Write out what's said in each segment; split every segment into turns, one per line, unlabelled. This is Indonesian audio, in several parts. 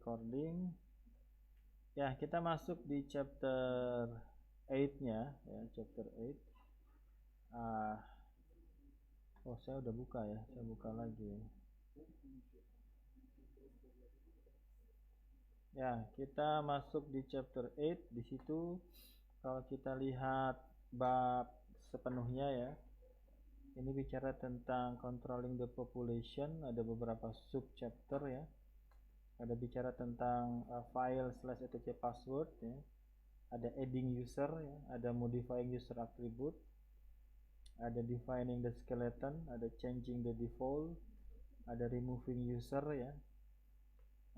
recording. Ya, kita masuk di chapter 8-nya ya, chapter 8. Saya udah buka ya, saya buka lagi. Ya, kita masuk di chapter 8. Di situ kalau kita lihat bab sepenuhnya ya, ini bicara tentang controlling the population, ada beberapa sub chapter ya. Ada bicara tentang file /etc password ya. Ada adding user ya, ada modifying user attribute, ada defining the skeleton, ada changing the default, ada removing user ya,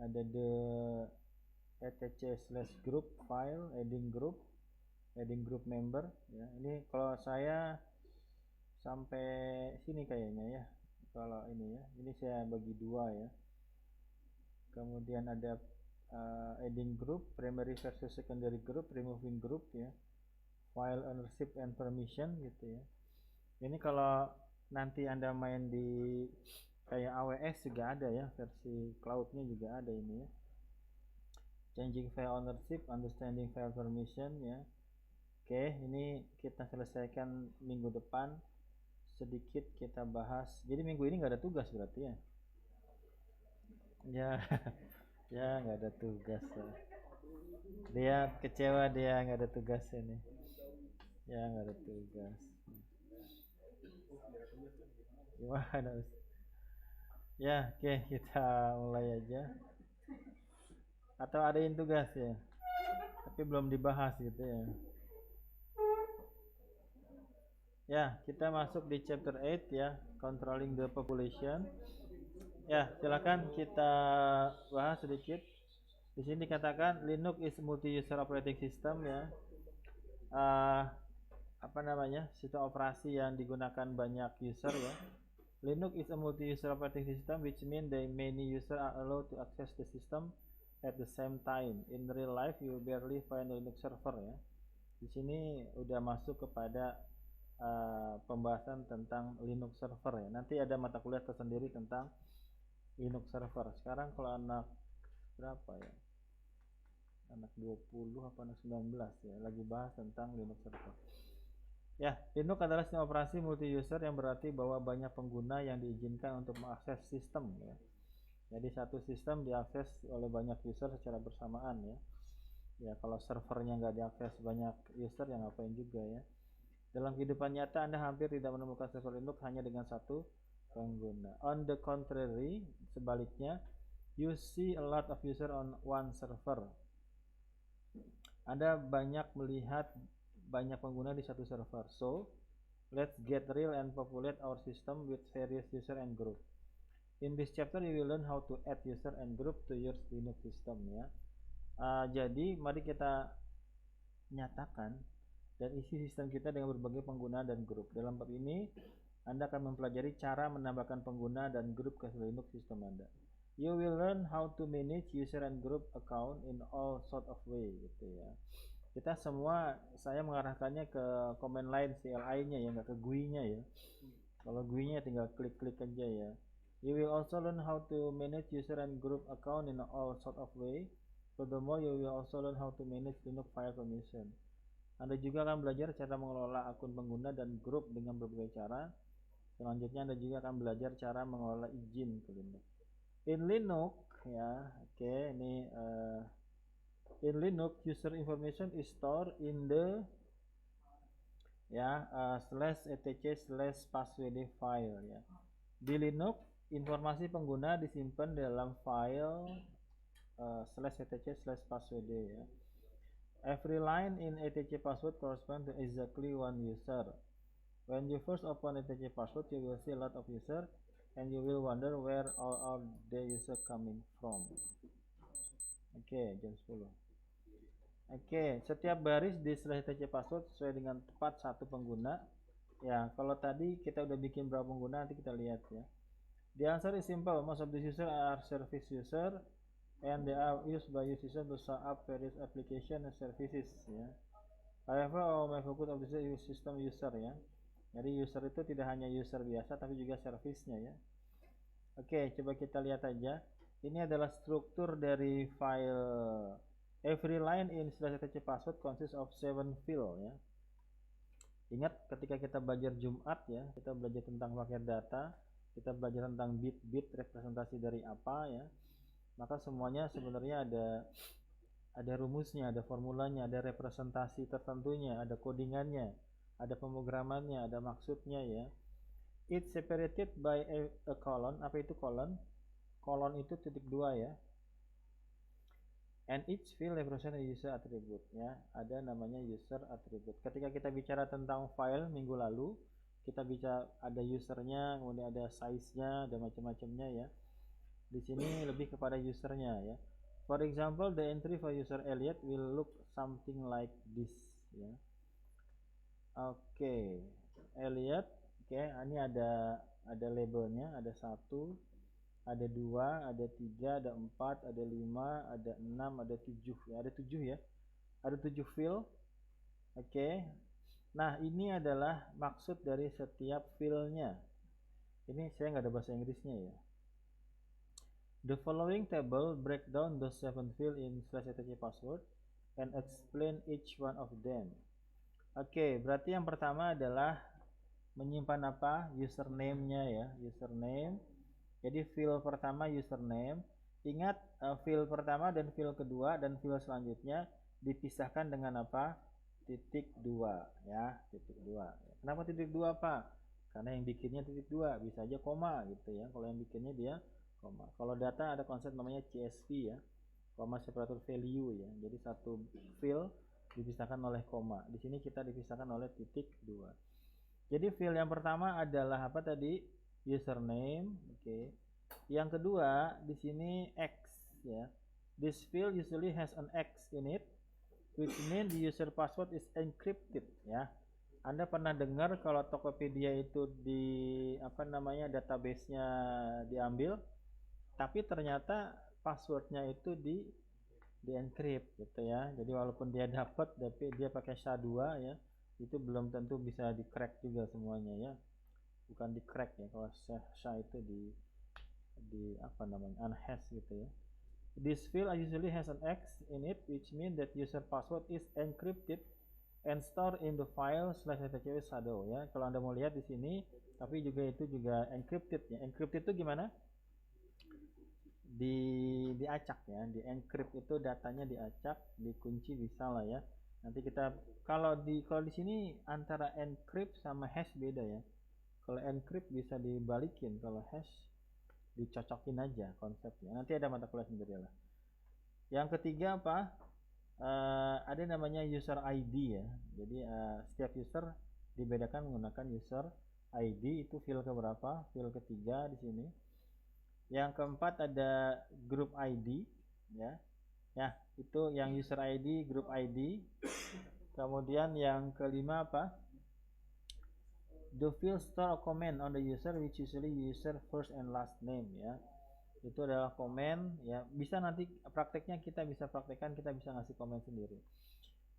ada the etc/group file, adding group member ya. Ini kalau saya sampai sini kayaknya ya. Kalau ini ya, ini saya bagi dua ya. Kemudian ada adding group, primary versus secondary group, removing group ya, file ownership and permission gitu ya. Ini kalau nanti Anda main di kayak AWS juga ada ya, versi cloudnya juga ada ini ya. Changing file ownership, understanding file permission ya. Oke, ini kita selesaikan minggu depan. Sedikit kita bahas. Jadi minggu ini nggak ada tugas berarti ya? Ya, ya nggak ada tugas. Dia kecewa, dia nggak ada tugas ini. Ya nggak ada tugas. Gimana? Ya, oke, kita mulai aja. Atau ada yang tugas ya? Tapi belum dibahas gitu ya. Ya, kita masuk di chapter 8 ya, controlling the population. Ya, silakan kita bahas sedikit. Di sini dikatakan Linux is multi-user operating system ya. Sistem operasi yang digunakan banyak user ya. Linux is a multi-user operating system, which means that many users are allowed to access the system at the same time. In real life, you barely find a Linux server ya. Di sini udah masuk kepada pembahasan tentang Linux server ya. Nanti ada mata kuliah tersendiri tentang Linux server. Sekarang kalau anak berapa ya? Anak 20 apa anak 19 ya, lagi bahas tentang Linux server. Ya, Linux adalah sistem operasi multi-user yang berarti bahwa banyak pengguna yang diizinkan untuk mengakses sistem ya. Jadi satu sistem diakses oleh banyak user secara bersamaan ya. Ya, kalau servernya nggak diakses banyak user ya ngapain juga ya. Dalam kehidupan nyata Anda hampir tidak menemukan server Linux hanya dengan satu pengguna. On the contrary, sebaliknya, you see a lot of user on one server. Anda banyak melihat banyak pengguna di satu server. So, let's get real and populate our system with various user and group. In this chapter, you will learn how to add user and group to your Linux system ya. Jadi, mari kita nyatakan dan isi sistem kita dengan berbagai pengguna dan grup. Dalam bab ini, Anda akan mempelajari cara menambahkan pengguna dan grup ke Linux sistem Anda. You will learn how to manage user and group account in all sort of way gitu ya. Kita semua, saya mengarahkannya ke command line CLI-nya ya, nggak ke GUI-nya ya. Kalau GUI-nya tinggal klik-klik aja ya. You will also learn how to manage user and group account in all sort of way. Furthermore, you will also learn how to manage Linux file permission. Anda juga akan belajar cara mengelola akun pengguna dan grup dengan berbagai cara. Selanjutnya Anda juga akan belajar cara mengelola izin ke Linux. In Linux ya, ini in Linux user information is stored in the /etc/passwd file ya. Di Linux informasi pengguna disimpan dalam file /etc/passwd ya. Every line in etc password corresponds to exactly one user. When you first open etc password, you will see a lot of user and you will wonder where all are the user coming from. Jam 10. Setiap baris di /etc password sesuai dengan tepat satu pengguna. Ya, kalau tadi kita udah bikin berapa pengguna, nanti kita lihat ya. The answer is simple. Most of the user are service user and they are used by users to set up various application and services ya. However, my focus of this is system user ya. Jadi user itu tidak hanya user biasa tapi juga service-nya ya. Coba kita lihat aja. Ini adalah struktur dari file. Every line in /etc password consists of 7 field ya. Ingat ketika kita belajar Jumat ya, kita belajar tentang paket data, kita belajar tentang bit-bit representasi dari apa ya. Maka semuanya sebenarnya ada rumusnya, ada formulanya, ada representasi tertentunya, ada codingannya, ada pemrogramannya, ada maksudnya ya. It's separated by a colon. Apa itu colon? Colon itu titik dua ya. And each field represent a user attribute ya. Ada namanya user attribute. Ketika kita bicara tentang file minggu lalu, kita bicara ada usernya, kemudian ada size-nya, ada macam-macamnya ya. Di sini lebih kepada usernya ya. For example, the entry for user Elliot will look something like this ya. Oke, Elliot. Oke, ini ada labelnya, ada 1, ada 2, ada 3, ada 4, ada 5, ada 6, ada 7 ya, ada 7 ya. Ada 7 field. Oke. Nah, ini adalah maksud dari setiap fieldnya. Ini saya nggak ada bahasa Inggrisnya ya. The following table break down the 7 field in /etc password and explain each one of them. Oke, berarti yang pertama adalah menyimpan apa? Username-nya ya, username. Jadi field pertama username. Ingat field pertama dan field kedua dan field selanjutnya dipisahkan dengan apa? Titik 2 ya, titik 2. Kenapa titik 2 Pak? Karena yang bikinnya titik 2, bisa aja koma gitu ya. Kalau yang bikinnya dia koma. Kalau data ada konsep namanya CSV ya, comma separator value ya. Jadi satu field dipisahkan oleh koma. Di sini kita dipisahkan oleh titik 2. Jadi field yang pertama adalah apa tadi? Username, oke. Yang kedua di sini X ya. This field usually has an X in it, which means the user password is encrypted ya. Anda pernah dengar kalau Tokopedia itu di apa namanya database-nya diambil, tapi ternyata passwordnya itu di encrypt gitu ya. Jadi walaupun dia dapat tapi dia pakai SHA-2 ya, itu belum tentu bisa di crack juga semuanya ya. Bukan di crack ya, kalau SHA itu di apa namanya unhash gitu ya. This field usually has an X in it, which means that user password is encrypted and stored in the file /etc shadow ya. Kalau Anda mau lihat di sini, tapi juga itu juga encrypted ya. Encrypted itu gimana? Diacak ya, di encrypt itu datanya diacak, dikunci bisa lah ya. Nanti kita kalau di sini antara encrypt sama hash beda ya. Kalau encrypt bisa dibalikin, kalau hash dicocokin aja konsepnya. Nanti ada mata kuliah sendiri lah. Yang ketiga apa? Ada namanya user ID ya. Jadi setiap user dibedakan menggunakan user ID. Itu field keberapa? Field ketiga di sini. Yang keempat ada group ID ya. Ya, itu yang user ID, group ID. Kemudian yang kelima apa? The field store a comment on the user, which usually user first and last name ya. Itu adalah komen ya. Bisa nanti prakteknya kita bisa praktekkan, kita bisa ngasih komen sendiri.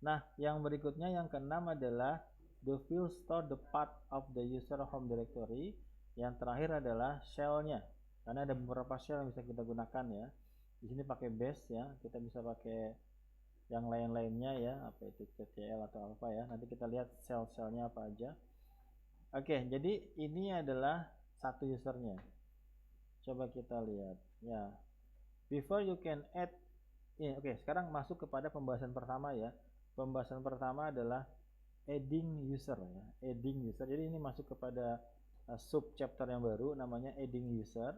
Nah, yang berikutnya yang keenam adalah the field store the path of the user home directory. Yang terakhir adalah shell-nya. Karena ada beberapa shell yang bisa kita gunakan ya. Di sini pakai bash ya, kita bisa pakai yang lain-lainnya ya, apa itu CTL atau apa ya. Nanti kita lihat shell-shellnya apa aja. Oke, jadi ini adalah satu usernya. Coba kita lihat ya. Before you can add oke, sekarang masuk kepada pembahasan pertama ya. Pembahasan pertama adalah adding user ya. Adding user. Jadi ini masuk kepada sub chapter yang baru namanya adding user.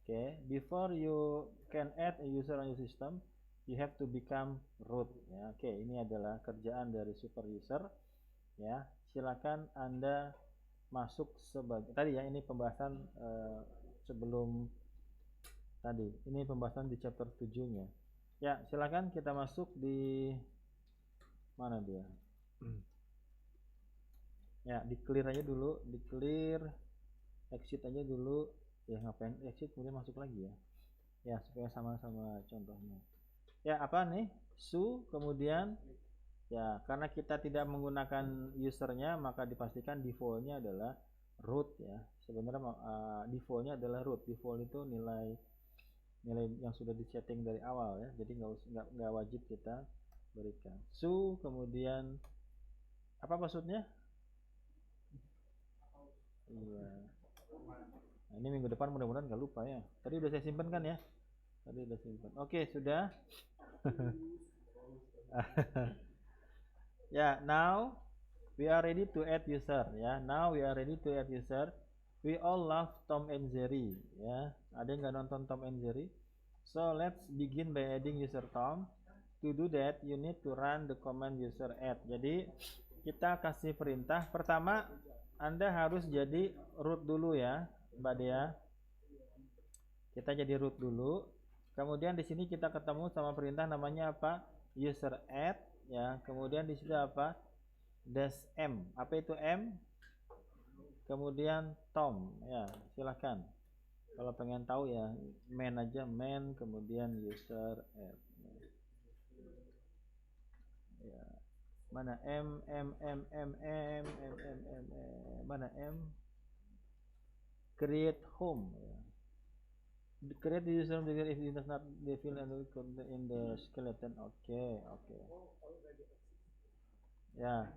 Oke, before you can add a user on your system, you have to become root ya. Oke, ini adalah kerjaan dari super user ya. Silakan Anda masuk sebagai tadi ya, ini pembahasan sebelum tadi. Ini pembahasan di chapter 7-nya. Ya, silakan kita masuk di mana dia? Ya, di clear aja dulu, di clear, exit aja dulu. Ya, ngapain exit kemudian masuk lagi ya? Ya, supaya sama-sama contohnya. Ya, apa nih? Kemudian ya, karena kita tidak menggunakan usernya, maka dipastikan defaultnya adalah root ya. Sebenarnya defaultnya adalah root. Default itu nilai nilai yang sudah disetting dari awal ya, jadi nggak wajib kita berikan. So kemudian apa maksudnya? Iya. Nah, ini minggu depan mudah-mudahan nggak lupa ya. Tadi udah saya simpan kan ya? Tadi udah simpan. Oke, sudah. Ya, now we are ready to add user ya. Now we are ready to add user. We all love Tom and Jerry ya. Ada yang nggak nonton Tom and Jerry? So let's begin by adding user Tom. To do that, you need to run the command user add. Jadi kita kasih perintah. Pertama, Anda harus jadi root dulu ya, Mbak Dea. Kita jadi root dulu. Kemudian di sini kita ketemu sama perintah namanya apa? User add ya. Kemudian di sini apa? Dash M. Apa itu M? Kemudian Tom ya, silahkan. Kalau pengen tahu ya, main aja, main kemudian user add. Ya. Mana M mana M? Create home ya. Create the user trigger if it does not fill in the skeleton. Oke. Ya.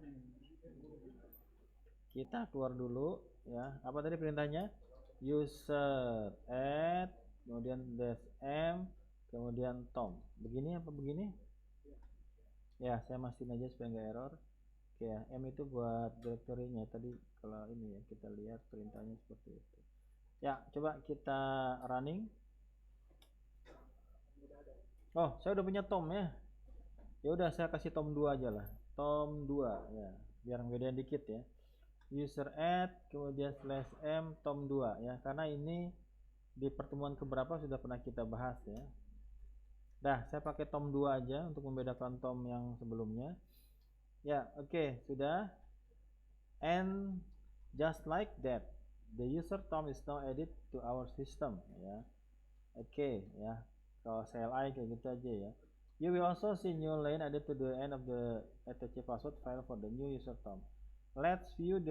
Kita keluar dulu ya. Apa tadi perintahnya? User add kemudian dash M kemudian Tom. Begini apa begini? Ya, saya mastiin aja supaya nggak error. Oke ya, M itu buat directory-nya. Tadi kalau ini ya kita lihat perintahnya seperti itu. Ya, coba kita running. Oh, saya udah punya Tom ya. Ya udah saya kasih Tom 2 aja lah. Tom 2 ya, biar ngebedain dikit ya. User add kemudian slash M Tom 2 ya, karena ini di pertemuan keberapa sudah pernah kita bahas ya. Dah, saya pakai Tom 2 aja untuk membedakan Tom yang sebelumnya. Ya, oke, sudah. And just like that, the user Tom is now added to our system ya. Oke ya. Kalau CLI kayak gitu aja ya. You will also see new line added to the end of the etc password file for the new user Tom. Let's view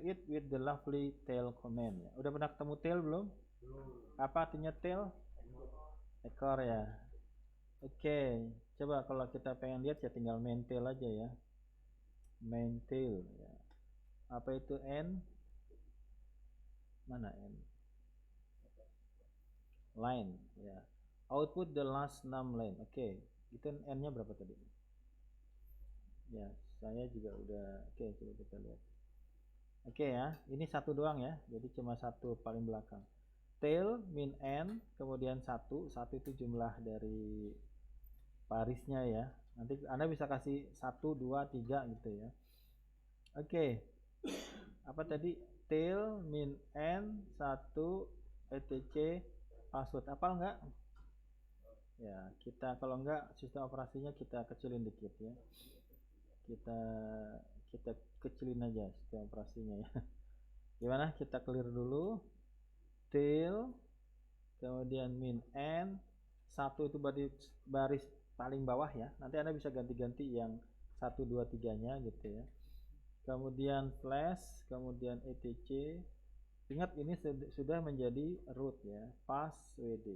it with the lovely tail command ya. Udah pernah ketemu tail belum? Apa artinya tail? Ekor ya. Oke, coba kalau kita pengen lihat ya tinggal main tail aja ya. Main tail ya. Apa itu N? Mana N? Line ya. Output the last num line. Oke, itu N-nya berapa tadi? Ya, saya juga udah. Oke, coba kita lihat. Oke ya, ini satu doang ya. Jadi cuma satu paling belakang. Tail min N, kemudian satu itu jumlah dari barisnya ya. Nanti Anda bisa kasih 1, 2, 3 gitu ya. Oke. Apa tadi? Tail min N 1 etc password. Apal enggak? Ya, kita kalau enggak sistem operasinya kita kecilin dikit ya. Kita kecilin aja sistem operasinya ya. Gimana? Kita clear dulu. Tail kemudian min N 1 itu baris paling bawah ya. Nanti Anda bisa ganti-ganti yang 1, 2, 3 nya gitu ya. Kemudian slash kemudian etc. Ingat ini sudah menjadi root ya, passwd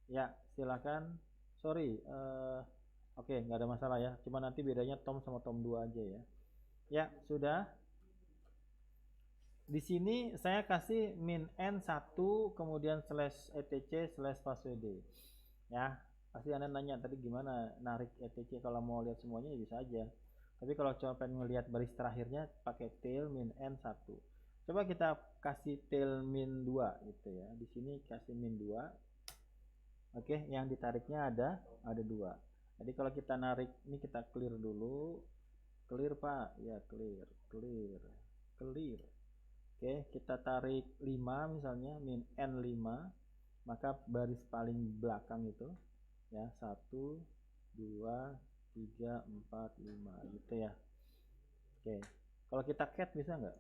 ya. Silakan. Sorry, oke, nggak ada masalah ya, cuma nanti bedanya Tom sama Tom 2 aja ya. Ya sudah. Di sini saya kasih min N 1 kemudian slash etc slash passwd ya. Pasti Anda nanya tadi gimana narik etc, kalau mau lihat semuanya ya bisa aja, tapi kalau cuma pengen ngelihat baris terakhirnya pakai tail min N 1. Coba kita kasih tail min 2 gitu ya. Di sini kasih min 2. Oke, yang ditariknya ada 2. Jadi kalau kita narik ini kita clear dulu. Clear Pak. Ya, clear. Oke, kita tarik 5 misalnya min N 5. Maka baris paling belakang itu ya 1 2 3 4 5 gitu ya. Oke. Kalau kita cat bisa nggak?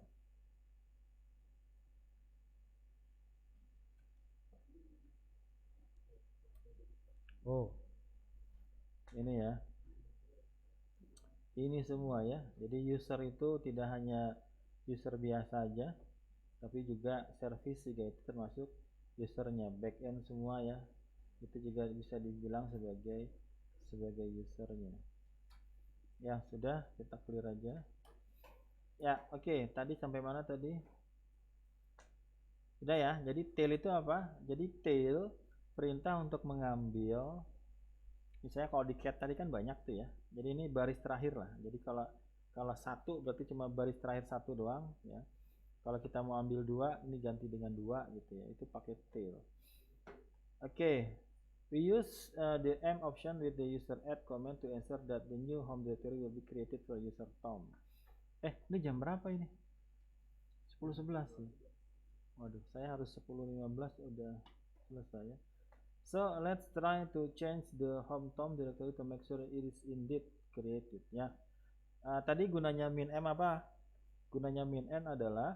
Oh, ini ya. Ini semua ya. Jadi user itu tidak hanya user biasa aja, tapi juga service juga itu termasuk usernya, backend semua ya, itu juga bisa dibilang sebagai usernya. Ya sudah, kita clear aja ya. Oke, tadi sampai mana tadi? Sudah ya. Jadi tail itu apa? Jadi tail perintah untuk mengambil, misalnya kalau di cat tadi kan banyak tuh ya, jadi ini baris terakhir lah. Jadi kalau satu berarti cuma baris terakhir satu doang ya. Kalau kita mau ambil dua, ini ganti dengan dua gitu ya, itu pakai tail. Oke, we use the M option with the user add command to ensure that the new home directory will be created for user Tom. Ini jam berapa ini? 10.11 ya. Waduh, saya harus 10.15 udah selesai ya. So let's try to change the home Tom directory to make sure it is indeed created ya. Tadi gunanya min M apa? Gunanya min N adalah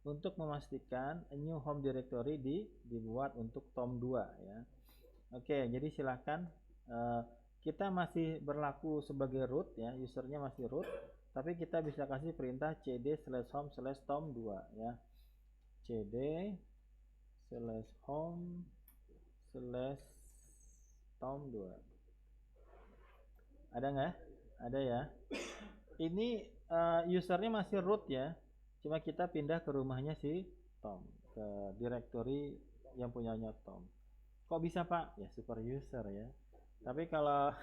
untuk memastikan a new home directory dibuat untuk Tom 2 ya. Oke, jadi silahkan, kita masih berlaku sebagai root ya, usernya masih root, tapi kita bisa kasih perintah cd/home/tom2 ya. cd/home/tom2. Ada nggak? Ada ya. Ini usernya masih root ya, cuma kita pindah ke rumahnya si Tom, ke directory yang punyanya Tom. Kok bisa Pak? Ya super user ya. Tapi kalau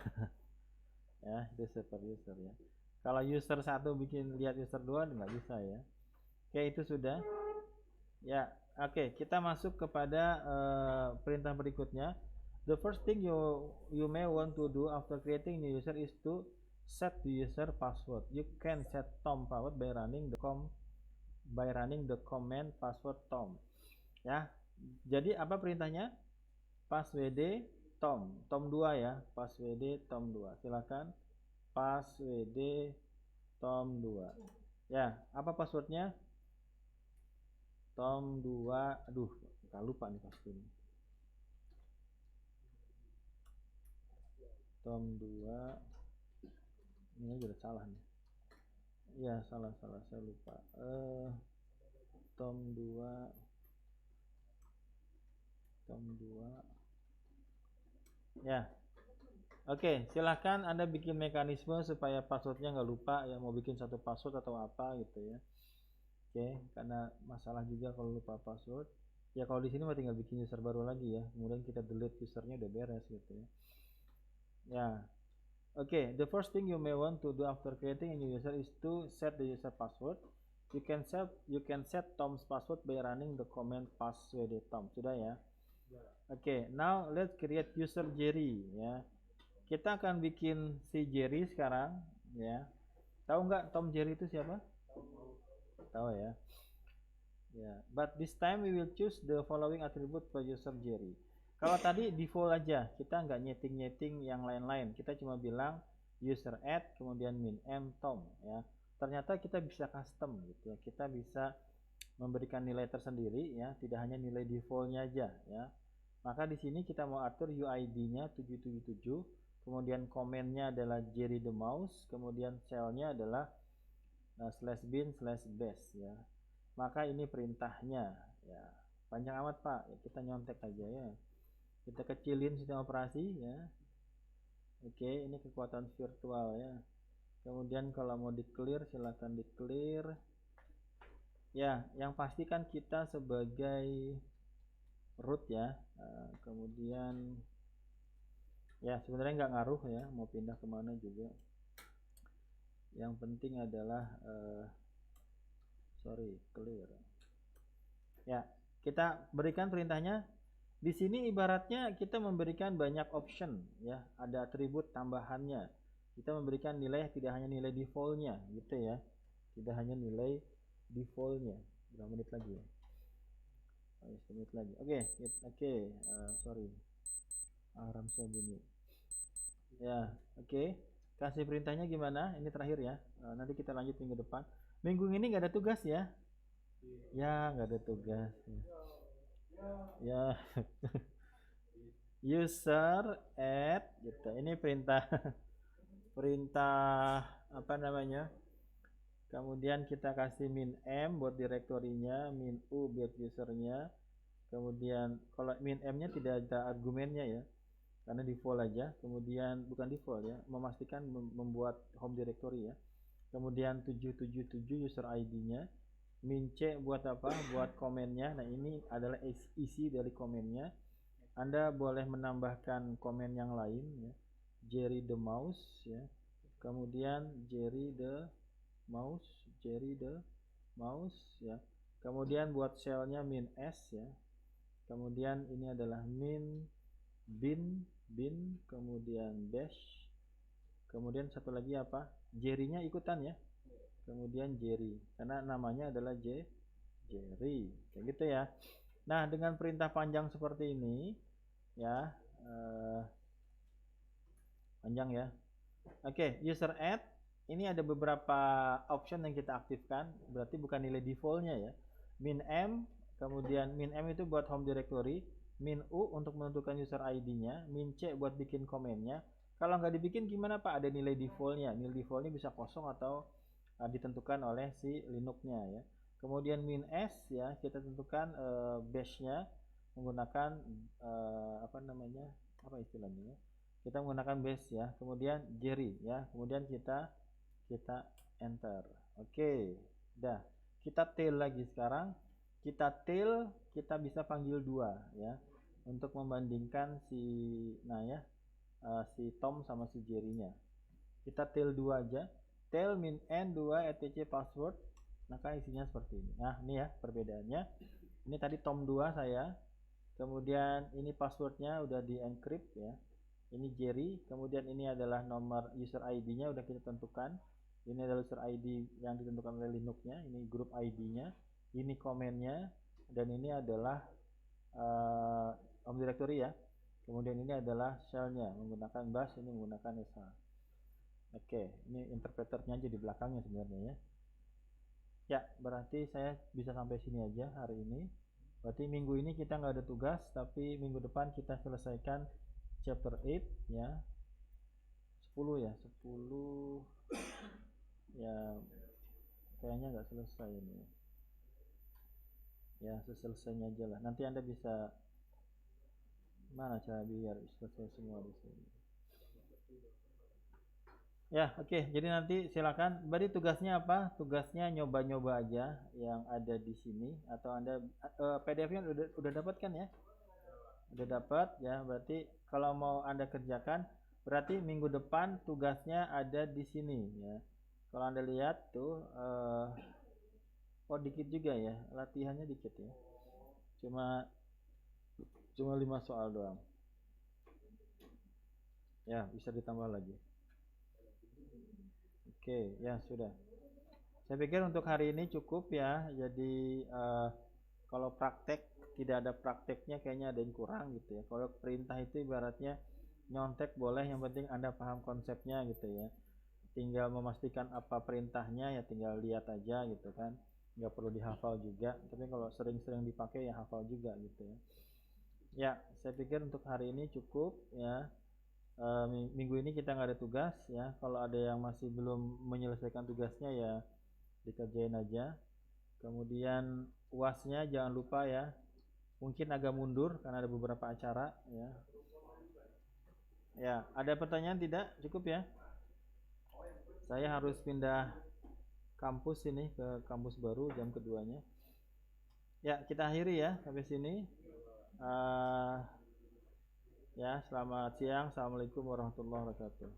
ya itu super user ya. Kalau user 1 bikin lihat user 2 nggak bisa ya. Oke, itu sudah. Ya, oke, kita masuk kepada perintah berikutnya. The first thing you may want to do after creating new user is to set the user password. You can set Tom password by running the command password Tom. Ya. Jadi apa perintahnya? Passwd Tom 2 ya, passwd Tom 2. Silakan passwd Tom 2. Ya, apa passwordnya? Tom 2. Aduh, nggak lupa nih pasti ini. Tom 2. Ini aja udah salah nih. Ya, salah, saya lupa. Tom 2. Ya. Oke, silahkan Anda bikin mekanisme supaya passwordnya nggak lupa ya, mau bikin satu password atau apa gitu ya. Oke, karena masalah juga kalau lupa password. Ya kalau di sini mah tinggal bikin user baru lagi ya, kemudian kita delete usernya udah beres gitu ya. Ya. Oke, the first thing you may want to do after creating a new user is to set the user password. You can set Tom's password by running the command passwd Tom. Sudah ya? Oke, now let's create user Jerry ya. Kita akan bikin si Jerry sekarang ya. Tahu nggak Tom Jerry itu siapa? Tahu ya. Ya, but this time we will choose the following attribute for user Jerry. Kalau tadi default aja, kita nggak nyeting yang lain-lain. Kita cuma bilang user add kemudian min M Tom ya. Ternyata kita bisa custom gitu ya. Kita bisa memberikan nilai tersendiri ya, tidak hanya nilai defaultnya aja ya. Maka di sini kita mau atur UID-nya 777, kemudian komennya adalah Jerry the mouse, kemudian cell-nya adalah /bin/base ya. Maka ini perintahnya ya. Panjang amat Pak, ya, kita nyontek aja ya. Kita kecilin sistem operasi ya. Oke, ini kekuatan virtual ya. Kemudian kalau mau di-clear silahkan di-clear. Ya, yang pasti kan kita sebagai root ya. Kemudian ya sebenarnya nggak ngaruh ya, mau pindah kemana juga. Yang penting adalah clear. Ya, kita berikan perintahnya. Di sini ibaratnya kita memberikan banyak option ya, ada atribut tambahannya. Kita memberikan nilai tidak hanya nilai defaultnya gitu ya. Tidak hanya nilai defaultnya. Berapa menit lagi ya? 10 menit lagi. Oke, sorry. Alarm saya bunyi. Ya, oke. Kasih perintahnya gimana? Ini terakhir ya. Nanti kita lanjut minggu depan. Minggu ini nggak ada tugas ya? Ya, nggak ada tugas. Ya. User add gitu. Ini perintah apa namanya? Kemudian kita kasih min M buat direktorinya, min U buat usernya. Kemudian kalau min m-nya tidak ada argumennya ya, karena default aja. Kemudian bukan default ya, memastikan membuat home directory ya. Kemudian 777 user ID-nya. Min c buat apa? Buat komennya. Nah, ini adalah isi dari komennya. Anda boleh menambahkan komen yang lain ya. Jerry the mouse ya. Kemudian Jerry the mouse ya. Kemudian buat shellnya min s ya. Kemudian ini adalah min bin, kemudian bash. Kemudian satu lagi apa? Jerry-nya ikutan ya. Kemudian Jerry, karena namanya adalah Jerry, kayak gitu ya. Nah, dengan perintah panjang seperti ini ya, panjang ya. Oke, user add ini ada beberapa option yang kita aktifkan, berarti bukan nilai defaultnya ya. Min m, kemudian min m itu buat home directory, min u untuk menentukan user ID-nya, min c buat bikin komennya. Kalau nggak dibikin gimana Pak? Ada nilai defaultnya. Nilai defaultnya bisa kosong atau ditentukan oleh si Linux-nya ya. Kemudian min s ya, kita tentukan bash-nya menggunakan apa namanya? Apa istilahnya ya? Kita menggunakan bash ya. Kemudian Jerry ya. Kemudian kita enter. Oke. Dah. Kita tail lagi sekarang. Kita tail, kita bisa panggil 2 ya. Untuk membandingkan si si Tom sama si Jerry-nya. Kita tail 2 aja. Tail min n 2 etc password, maka isinya seperti ini. Nah, ini ya perbedaannya. Ini tadi Tom 2 saya. Kemudian ini passwordnya udah di encrypt ya. Ini Jerry. Kemudian ini adalah nomor user ID-nya udah kita tentukan. Ini adalah user ID yang ditentukan oleh Linux-nya. Ini grup ID-nya. Ini komennya. Dan ini adalah home directory ya. Kemudian ini adalah shell-nya menggunakan bash, ini menggunakan sh. Oke, ini interpreternya aja di belakangnya sebenarnya ya. Ya, berarti saya bisa sampai sini aja hari ini. Berarti minggu ini kita nggak ada tugas, tapi minggu depan kita selesaikan chapter 8 ya. 10 ya, 10 ya kayaknya nggak selesai ini. Ya, selesainya aja lah. Nanti Anda bisa mana cara biar selesai semua di sini. Ya, oke. Jadi nanti silakan. Berarti tugasnya apa? Tugasnya nyoba-nyoba aja yang ada di sini atau Anda PDF-nya udah dapat kan ya? Udah dapat ya. Berarti kalau mau Anda kerjakan, berarti minggu depan tugasnya ada di sini ya. Kalau Anda lihat tuh dikit juga ya. Latihannya dikit ya. Cuma 5 soal doang. Ya, bisa ditambah lagi. Oke, ya sudah. Saya pikir untuk hari ini cukup ya. Jadi kalau praktek tidak ada prakteknya kayaknya ada yang kurang gitu ya. Kalau perintah itu ibaratnya nyontek boleh, yang penting Anda paham konsepnya gitu ya. Tinggal memastikan apa perintahnya ya, tinggal lihat aja gitu kan. Nggak perlu dihafal juga. Tapi kalau sering-sering dipakai ya hafal juga gitu ya. Ya, saya pikir untuk hari ini cukup ya. Minggu ini kita nggak ada tugas ya. Kalau ada yang masih belum menyelesaikan tugasnya ya dikerjain aja. Kemudian UASnya jangan lupa ya, mungkin agak mundur karena ada beberapa acara ya. Ya, ada pertanyaan tidak? Cukup ya. Saya harus pindah kampus ini ke kampus baru jam keduanya. Ya, kita akhiri ya sampai sini. Ya, selamat siang. Assalamualaikum warahmatullahi wabarakatuh.